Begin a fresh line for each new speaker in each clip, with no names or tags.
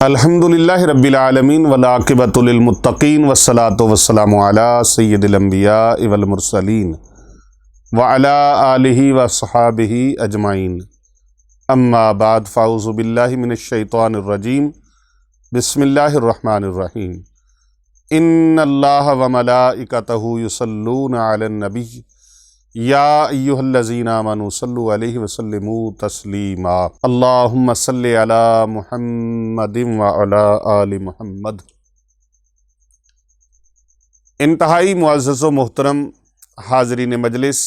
الحمدللہ رب العالمین والعاقبۃ للمتقین والصلاۃ والسلام علی سید الانبیاء والمرسلین وعلی آلہ وصحابہ اجمعین اما بعد فاعوذ باللہ من الشیطان الرجیم بسم اللہ الرحمن الرحیم ان اللہ وملائکتہ یصلون علی النبی یا ایہا الذین آمنوا صلوا علیہ وسلموا تسلیما اللہم صلی علی محمد وعلی آل محمد۔ انتہائی معزز و محترم حاضرین مجلس،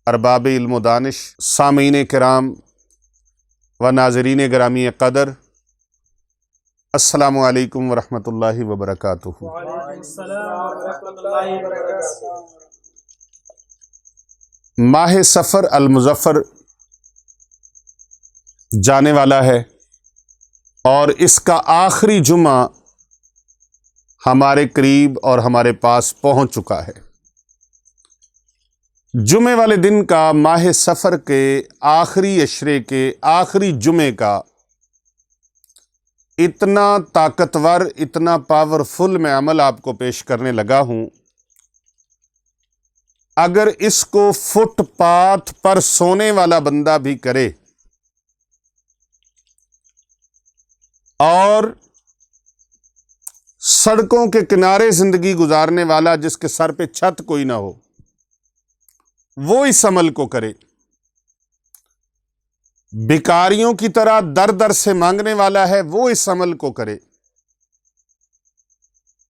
ارباب علم و دانش، سامعین کرام و ناظرین گرامی قدر، السلام علیکم ورحمۃ اللہ وبرکاتہ۔
وعلیکم السلام ورحمۃ اللہ وبرکاتہ۔
ماہ سفر المظفر جانے والا ہے اور اس کا آخری جمعہ ہمارے قریب اور ہمارے پاس پہنچ چکا ہے۔ جمعے والے دن کا، ماہ سفر کے آخری عشرے کے آخری جمعے کا اتنا طاقتور، اتنا پاورفل میں عمل آپ کو پیش کرنے لگا ہوں، اگر اس کو فٹ پاتھ پر سونے والا بندہ بھی کرے اور سڑکوں کے کنارے زندگی گزارنے والا جس کے سر پہ چھت کوئی نہ ہو، وہ اس عمل کو کرے، بھکاریوں کی طرح در در سے مانگنے والا ہے وہ اس عمل کو کرے،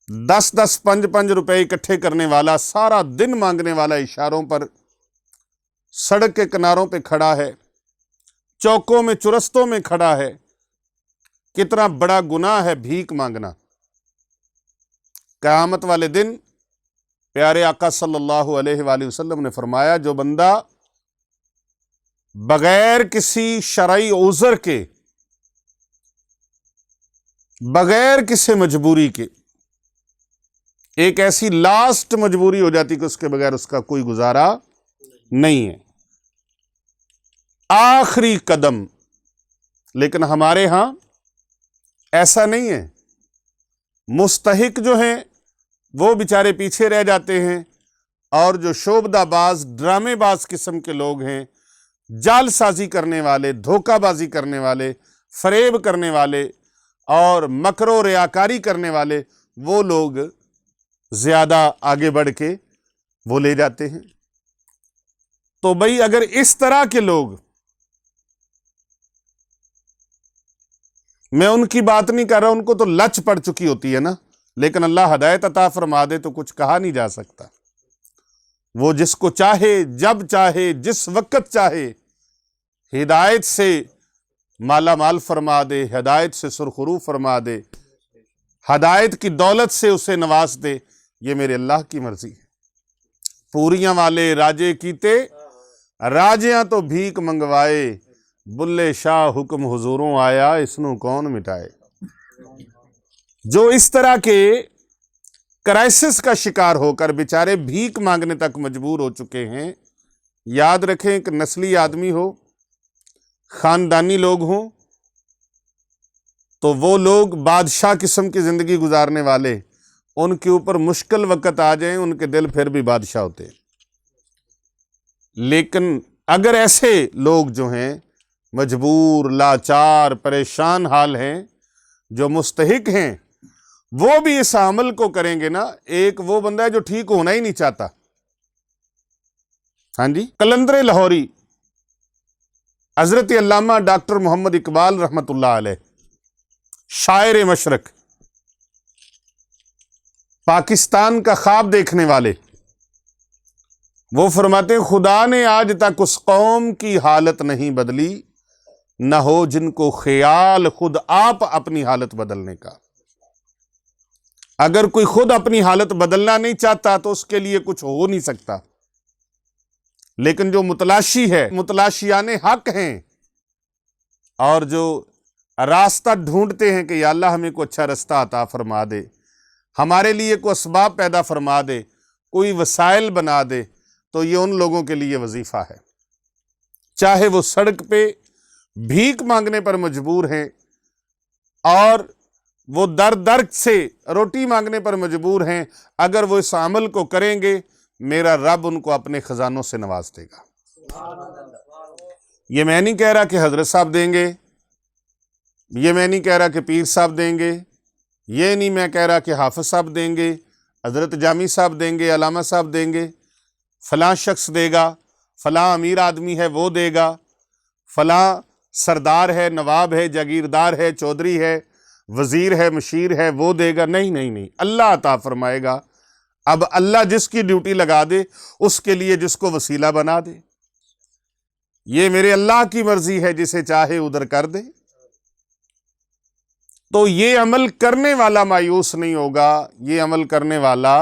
10 5 روپے اکٹھے کرنے والا، سارا دن مانگنے والا، اشاروں پر سڑک کے کناروں پہ کھڑا ہے، چوکوں میں چرستوں میں کھڑا ہے، کتنا بڑا گناہ ہے بھیک مانگنا۔ قیامت والے دن پیارے آقا صلی اللہ علیہ وآلہ وسلم نے فرمایا، جو بندہ بغیر کسی شرعی عذر کے، بغیر کسی مجبوری کے، ایک ایسی لاسٹ مجبوری ہو جاتی کہ اس کے بغیر اس کا کوئی گزارا نہیں ہے، آخری قدم، لیکن ہمارے ہاں ایسا نہیں ہے۔ مستحق جو ہیں وہ بیچارے پیچھے رہ جاتے ہیں، اور جو شعبدہ باز، ڈرامے باز قسم کے لوگ ہیں، جال سازی کرنے والے، دھوکہ بازی کرنے والے، فریب کرنے والے اور مکر و ریاکاری کرنے والے، وہ لوگ زیادہ آگے بڑھ کے وہ لے جاتے ہیں۔ تو بھئی اگر اس طرح کے لوگ، میں ان کی بات نہیں کر رہا، ان کو تو لچ پڑ چکی ہوتی ہے نا، لیکن اللہ ہدایت عطا فرما دے تو کچھ کہا نہیں جا سکتا۔ وہ جس کو چاہے، جب چاہے، جس وقت چاہے، ہدایت سے مالا مال فرما دے، ہدایت سے سرخرو فرما دے، ہدایت کی دولت سے اسے نواز دے، یہ میرے اللہ کی مرضی ہے۔ پوریاں والے راجے کیتے، راجیاں تو بھیک منگوائے، بلے شاہ حکم حضوروں آیا، اس نو کون مٹائے۔ جو اس طرح کے کرائسس کا شکار ہو کر بیچارے بھیک مانگنے تک مجبور ہو چکے ہیں، یاد رکھیں کہ نسلی آدمی ہو، خاندانی لوگ ہوں، تو وہ لوگ بادشاہ قسم کی زندگی گزارنے والے، ان کے اوپر مشکل وقت آ جائیں ان کے دل پھر بھی بادشاہ ہوتے ہیں۔ لیکن اگر ایسے لوگ جو ہیں مجبور، لاچار، پریشان حال ہیں، جو مستحق ہیں، وہ بھی اس عمل کو کریں گے نا، ایک وہ بندہ ہے جو ٹھیک ہونا ہی نہیں چاہتا، ہاں جی، قلندر لاہوری، حضرت علامہ ڈاکٹر محمد اقبال رحمۃ اللہ علیہ، شاعر مشرق، پاکستان کا خواب دیکھنے والے، وہ فرماتے ہیں، خدا نے آج تک اس قوم کی حالت نہیں بدلی، نہ ہو جن کو خیال خود آپ اپنی حالت بدلنے کا۔ اگر کوئی خود اپنی حالت بدلنا نہیں چاہتا تو اس کے لیے کچھ ہو نہیں سکتا، لیکن جو متلاشی ہے، متلاشیان حق ہیں، اور جو راستہ ڈھونڈتے ہیں کہ یا اللہ ہمیں کوئی اچھا راستہ عطا فرما دے، ہمارے لیے کوئی اسباب پیدا فرما دے، کوئی وسائل بنا دے، تو یہ ان لوگوں کے لیے وظیفہ ہے، چاہے وہ سڑک پہ بھیک مانگنے پر مجبور ہیں، اور وہ در در سے روٹی مانگنے پر مجبور ہیں، اگر وہ اس عمل کو کریں گے میرا رب ان کو اپنے خزانوں سے نواز دے گا۔ یہ میں نہیں کہہ رہا کہ حضرت صاحب دیں گے، یہ میں نہیں کہہ رہا کہ پیر صاحب دیں گے، یہ نہیں میں کہہ رہا کہ حافظ صاحب دیں گے، حضرت جامی صاحب دیں گے، علامہ صاحب دیں گے، فلاں شخص دے گا، فلاں امیر آدمی ہے وہ دے گا، فلاں سردار ہے، نواب ہے، جاگیردار ہے، چودھری ہے، وزیر ہے، مشیر ہے وہ دے گا۔ نہیں نہیں نہیں، اللہ عطا فرمائے گا۔ اب اللہ جس کی ڈیوٹی لگا دے اس کے لیے جس کو وسیلہ بنا دے، یہ میرے اللہ کی مرضی ہے، جسے چاہے ادھر کر دے۔ تو یہ عمل کرنے والا مایوس نہیں ہوگا، یہ عمل کرنے والا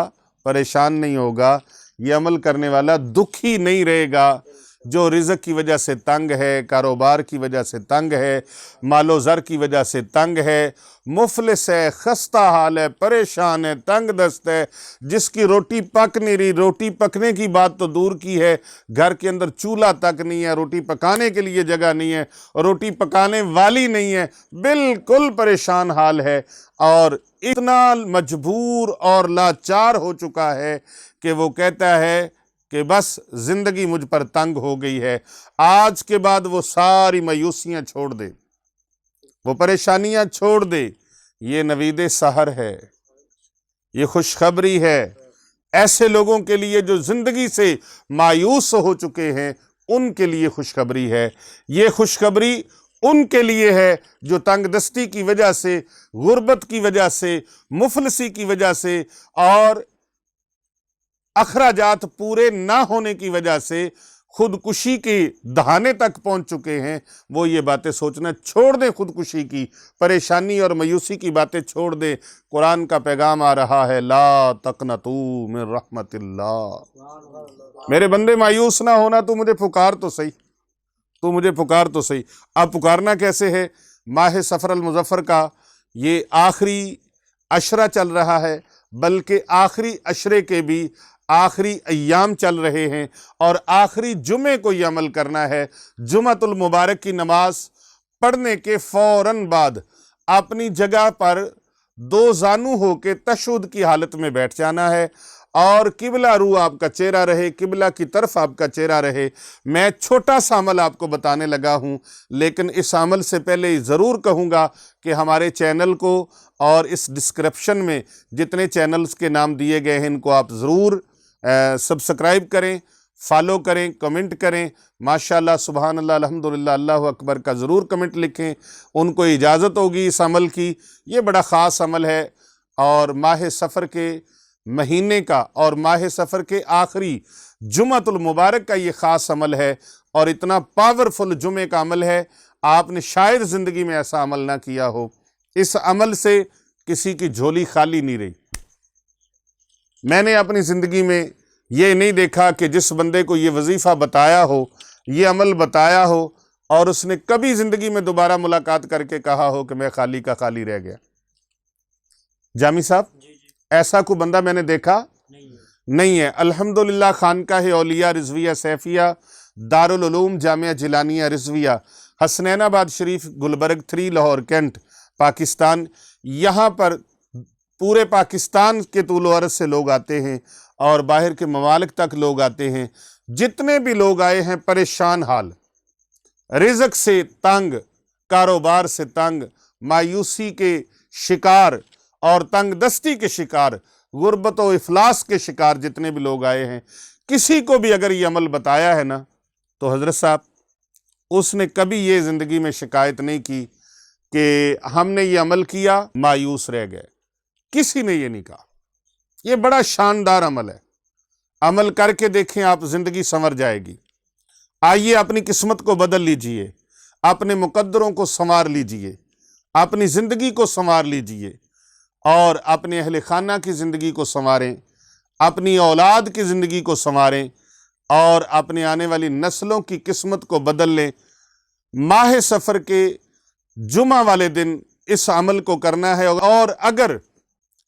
پریشان نہیں ہوگا، یہ عمل کرنے والا دکھی نہیں رہے گا۔ جو رزق کی وجہ سے تنگ ہے، کاروبار کی وجہ سے تنگ ہے، مال و زر کی وجہ سے تنگ ہے، مفلس ہے، خستہ حال ہے، پریشان ہے، تنگ دست ہے، جس کی روٹی پک نہیں رہی، روٹی پکنے کی بات تو دور کی ہے، گھر کے اندر چولہا تک نہیں ہے، روٹی پکانے کے لیے جگہ نہیں ہے، روٹی پکانے والی نہیں ہے، بالکل پریشان حال ہے، اور اتنا مجبور اور لاچار ہو چکا ہے کہ وہ کہتا ہے کہ بس زندگی مجھ پر تنگ ہو گئی ہے۔ آج کے بعد وہ ساری مایوسیاں چھوڑ دے، وہ پریشانیاں چھوڑ دے۔ یہ نوید سحر ہے، یہ خوشخبری ہے ایسے لوگوں کے لیے جو زندگی سے مایوس ہو چکے ہیں، ان کے لیے خوشخبری ہے۔ یہ خوشخبری ان کے لیے ہے جو تنگ دستی کی وجہ سے، غربت کی وجہ سے، مفلسی کی وجہ سے اور اخراجات پورے نہ ہونے کی وجہ سے خودکشی کے دہانے تک پہنچ چکے ہیں۔ وہ یہ باتیں سوچنا چھوڑ دیں، خودکشی کی، پریشانی اور مایوسی کی باتیں چھوڑ دیں۔ قرآن کا پیغام آ رہا ہے، لا تقنطوا من رحمت اللہ۔ میرے بندے مایوس نہ ہونا، تو مجھے پکار تو صحیح، تو مجھے پکار تو صحیح۔ اب پکارنا کیسے ہے؟ ماہ سفر المظفر کا یہ آخری عشرہ چل رہا ہے، بلکہ آخری عشرے کے بھی آخری ایام چل رہے ہیں، اور آخری جمعے کو یہ عمل کرنا ہے۔ جمعۃ المبارک کی نماز پڑھنے کے فوراً بعد اپنی جگہ پر دو زانو ہو کے تشہد کی حالت میں بیٹھ جانا ہے، اور قبلہ رو آپ کا چہرہ رہے، قبلہ کی طرف آپ کا چہرہ رہے۔ میں چھوٹا سا عمل آپ کو بتانے لگا ہوں، لیکن اس عمل سے پہلے ضرور کہوں گا کہ ہمارے چینل کو اور اس ڈسکرپشن میں جتنے چینلز کے نام دیے گئے ہیں ان کو آپ ضرور سبسکرائب کریں، فالو کریں، کمنٹ کریں۔ ماشاءاللہ، سبحان اللہ، الحمدللہ، اللہ اکبر کا ضرور کمنٹ لکھیں۔ ان کو اجازت ہوگی اس عمل کی، یہ بڑا خاص عمل ہے، اور ماہ سفر کے مہینے کا اور ماہ سفر کے آخری جمعۃ المبارک کا یہ خاص عمل ہے، اور اتنا پاورفل جمعے کا عمل ہے، آپ نے شاید زندگی میں ایسا عمل نہ کیا ہو۔ اس عمل سے کسی کی جھولی خالی نہیں رہی۔ میں نے اپنی زندگی میں یہ نہیں دیکھا کہ جس بندے کو یہ وظیفہ بتایا ہو، یہ عمل بتایا ہو، اور اس نے کبھی زندگی میں دوبارہ ملاقات کر کے کہا ہو کہ میں خالی کا خالی رہ گیا۔ جامی صاحب، ایسا کوئی بندہ میں نے دیکھا نہیں ہے۔ الحمدللہ، خانقاہ اولیاء رضویہ سیفیہ، دارالعلوم جامعہ جیلانیہ رضویہ، حسنین آباد شریف، گلبرگ 3، لاہور کینٹ، پاکستان۔ یہاں پر پورے پاکستان کے طول و عرض سے لوگ آتے ہیں، اور باہر کے ممالک تک لوگ آتے ہیں۔ جتنے بھی لوگ آئے ہیں پریشان حال، رزق سے تنگ، کاروبار سے تنگ، مایوسی کے شکار اور تنگ دستی کے شکار، غربت و افلاس کے شکار جتنے بھی لوگ آئے ہیں، کسی کو بھی اگر یہ عمل بتایا ہے نا، تو حضرت صاحب اس نے کبھی یہ زندگی میں شکایت نہیں کی کہ ہم نے یہ عمل کیا مایوس رہ گئے۔ کسی نے یہ نہیں کہا۔ یہ بڑا شاندار عمل ہے، عمل کر کے دیکھیں، آپ زندگی سنور جائے گی۔ آئیے اپنی قسمت کو بدل لیجئے، اپنے مقدروں کو سنوار لیجئے، اپنی زندگی کو سنوار لیجئے، اور اپنے اہل خانہ کی زندگی کو سنواریں، اپنی اولاد کی زندگی کو سنواریں، اور اپنے آنے والی نسلوں کی قسمت کو بدل لیں۔ ماہ سفر کے جمعہ والے دن اس عمل کو کرنا ہے، اور اگر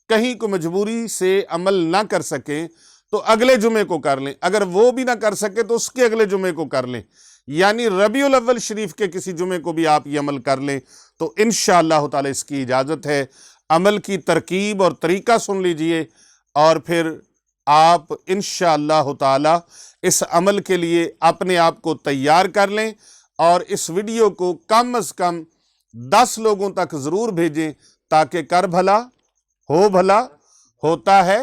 کہیں کو مجبوری سے عمل نہ کر سکیں تو اگلے جمعے کو کر لیں، اگر وہ بھی نہ کر سکے تو اس کے اگلے جمعے کو کر لیں۔ یعنی ربیع الاول شریف کے کسی جمعے کو بھی آپ یہ عمل کر لیں تو انشاءاللہ تعالی اس کی اجازت ہے۔ عمل کی ترکیب اور طریقہ سن لیجئے اور پھر آپ انشاءاللہ تعالی اس عمل کے لیے اپنے آپ کو تیار کر لیں، اور اس ویڈیو کو کم از کم 10 لوگوں تک ضرور بھیجیں تاکہ کر بھلا ہو بھلا ہوتا ہے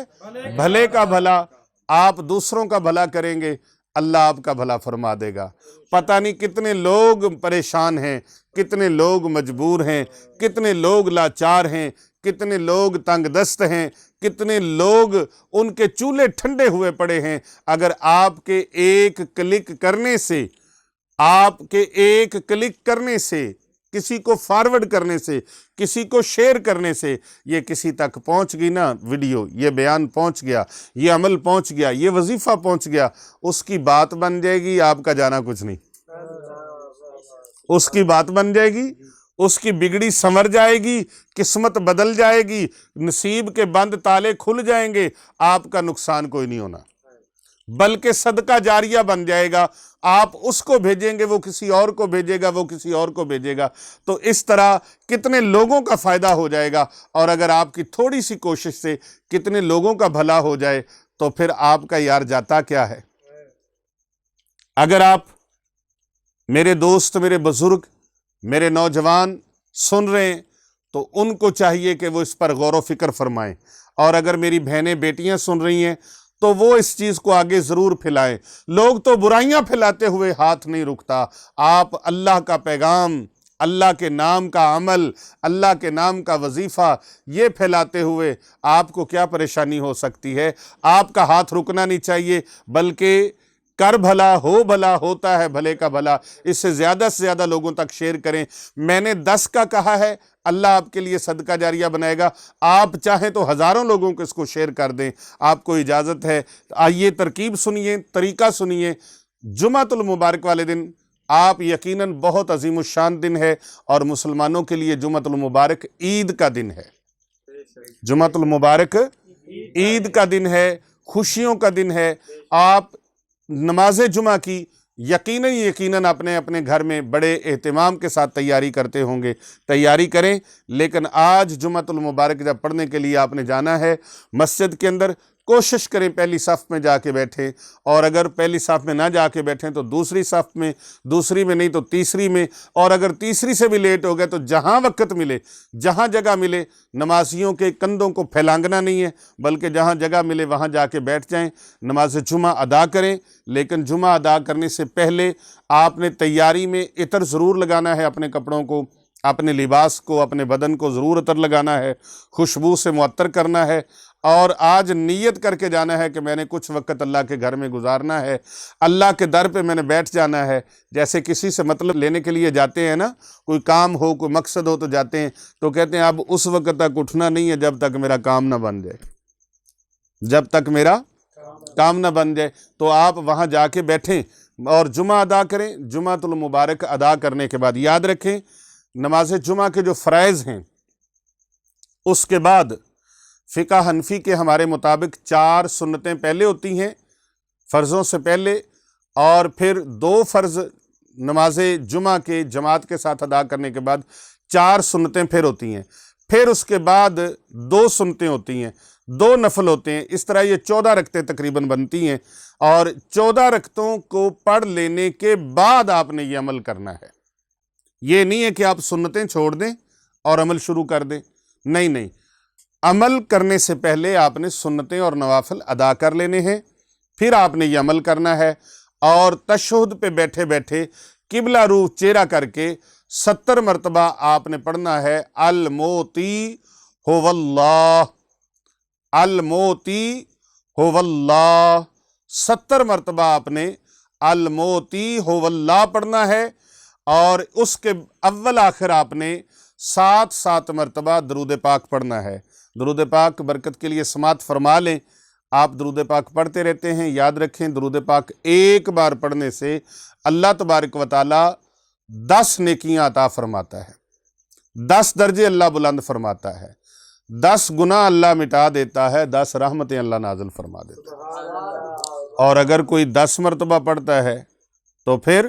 بھلے کا بھلا، آپ دوسروں کا بھلا کریں گے اللہ آپ کا بھلا فرما دے گا۔ پتہ نہیں کتنے لوگ پریشان ہیں، کتنے لوگ مجبور ہیں، کتنے لوگ لاچار ہیں، کتنے لوگ تنگ دست ہیں، کتنے لوگ ان کے چولہے ٹھنڈے ہوئے پڑے ہیں۔ اگر آپ کے ایک کلک کرنے سے کسی کو فارورڈ کرنے سے، کسی کو شیئر کرنے سے یہ کسی تک پہنچ گئی نا ویڈیو، یہ بیان پہنچ گیا، یہ عمل پہنچ گیا، یہ وظیفہ پہنچ گیا، اس کی بات بن جائے گی، آپ کا جانا کچھ نہیں۔ اس کی بات بن جائے گی، اس کی بگڑی سنور جائے گی، قسمت بدل جائے گی، نصیب کے بند تالے کھل جائیں گے، آپ کا نقصان کوئی نہیں ہونا، بلکہ صدقہ جاریہ بن جائے گا۔ آپ اس کو بھیجیں گے، وہ کسی اور کو بھیجے گا، وہ کسی اور کو بھیجے گا، تو اس طرح کتنے لوگوں کا فائدہ ہو جائے گا۔ اور اگر آپ کی تھوڑی سی کوشش سے کتنے لوگوں کا بھلا ہو جائے تو پھر آپ کا یار جاتا کیا ہے۔ اگر آپ میرے دوست، میرے بزرگ، میرے نوجوان سن رہے ہیں تو ان کو چاہیے کہ وہ اس پر غور و فکر فرمائیں، اور اگر میری بہنیں بیٹیاں سن رہی ہیں تو وہ اس چیز کو آگے ضرور پھیلائیں۔ لوگ تو برائیاں پھیلاتے ہوئے ہاتھ نہیں رکتا، آپ اللہ کا پیغام، اللہ کے نام کا عمل، اللہ کے نام کا وظیفہ یہ پھیلاتے ہوئے آپ کو کیا پریشانی ہو سکتی ہے۔ آپ کا ہاتھ رکنا نہیں چاہیے، بلکہ کر بھلا ہو بھلا ہوتا ہے بھلے کا بھلا، اس سے زیادہ لوگوں تک شیئر کریں۔ میں نے 10 کا کہا ہے، اللہ آپ کے لیے صدقہ جاریہ بنائے گا، آپ چاہیں تو ہزاروں لوگوں کو اس کو شیئر کر دیں، آپ کو اجازت ہے۔ آئیے ترکیب سنیے، طریقہ سنیے۔ جمعۃ المبارک والے دن آپ یقیناً بہت عظیم الشان دن ہے، اور مسلمانوں کے لیے جمعۃ المبارک عید کا دن ہے۔ جمعۃ المبارک عید کا دن ہے، خوشیوں کا دن ہے۔ آپ نماز جمعہ کی یقیناً اپنے اپنے گھر میں بڑے اہتمام کے ساتھ تیاری کرتے ہوں گے، تیاری کریں۔ لیکن آج جمعۃ المبارک جب پڑھنے کے لیے آپ نے جانا ہے مسجد کے اندر، کوشش کریں پہلی صف میں جا کے بیٹھیں، اور اگر پہلی صف میں نہ جا کے بیٹھیں تو دوسری صف میں، دوسری میں نہیں تو تیسری میں، اور اگر تیسری سے بھی لیٹ ہو گئے تو جہاں وقت ملے، جہاں جگہ ملے، نمازیوں کے کندھوں کو پھیلانگنا نہیں ہے، بلکہ جہاں جگہ ملے وہاں جا کے بیٹھ جائیں، نماز جمعہ ادا کریں۔ لیکن جمعہ ادا کرنے سے پہلے آپ نے تیاری میں عطر ضرور لگانا ہے، اپنے کپڑوں کو، اپنے لباس کو، اپنے بدن کو ضرور عطر لگانا ہے، خوشبو سے معطر کرنا ہے، اور آج نیت کر کے جانا ہے کہ میں نے کچھ وقت اللہ کے گھر میں گزارنا ہے، اللہ کے در پہ میں نے بیٹھ جانا ہے۔ جیسے کسی سے مطلب لینے کے لیے جاتے ہیں نا، کوئی کام ہو، کوئی مقصد ہو تو جاتے ہیں، تو کہتے ہیں اب اس وقت تک اٹھنا نہیں ہے جب تک میرا کام نہ بن جائے، جب تک میرا کام نہ بن جائے۔ تو آپ وہاں جا کے بیٹھیں اور جمعہ ادا کریں۔ جمعۃ المبارک ادا کرنے کے بعد یاد رکھیں، نماز جمعہ کے جو فرائض ہیں، اس کے بعد فقہ حنفی کے ہمارے مطابق 4 سنتیں پہلے ہوتی ہیں فرضوں سے پہلے، اور پھر 2 فرض نماز جمعہ کے جماعت کے ساتھ ادا کرنے کے بعد 4 سنتیں پھر ہوتی ہیں، پھر اس کے بعد 2 سنتیں ہوتی ہیں، 2 نفل ہوتے ہیں۔ اس طرح یہ 14 رکعتیں تقریباً بنتی ہیں، اور 14 رکعتوں کو پڑھ لینے کے بعد آپ نے یہ عمل کرنا ہے۔ یہ نہیں ہے کہ آپ سنتیں چھوڑ دیں اور عمل شروع کر دیں، نہیں، عمل کرنے سے پہلے آپ نے سنتیں اور نوافل ادا کر لینے ہیں، پھر آپ نے یہ عمل کرنا ہے۔ اور تشہد پہ بیٹھے بیٹھے قبلہ روح چہرہ کر کے 70 مرتبہ آپ نے پڑھنا ہے، الموتی هو اللہ، الموتی هو اللہ، 70 مرتبہ آپ نے الموتی هو اللہ پڑھنا ہے، اور اس کے اول آخر آپ نے 7 مرتبہ درود پاک پڑھنا ہے۔ درود پاک برکت کے لیے سماعت فرما لیں، آپ درود پاک پڑھتے رہتے ہیں۔ یاد رکھیں درود پاک ایک بار پڑھنے سے اللہ تبارک و تعالی 10 نیکیاں عطا فرماتا ہے، 10 درجے اللہ بلند فرماتا ہے، 10 گناہ اللہ مٹا دیتا ہے، 10 رحمتیں اللہ نازل فرما دیتا ہے۔ اور اگر کوئی 10 مرتبہ پڑھتا ہے تو پھر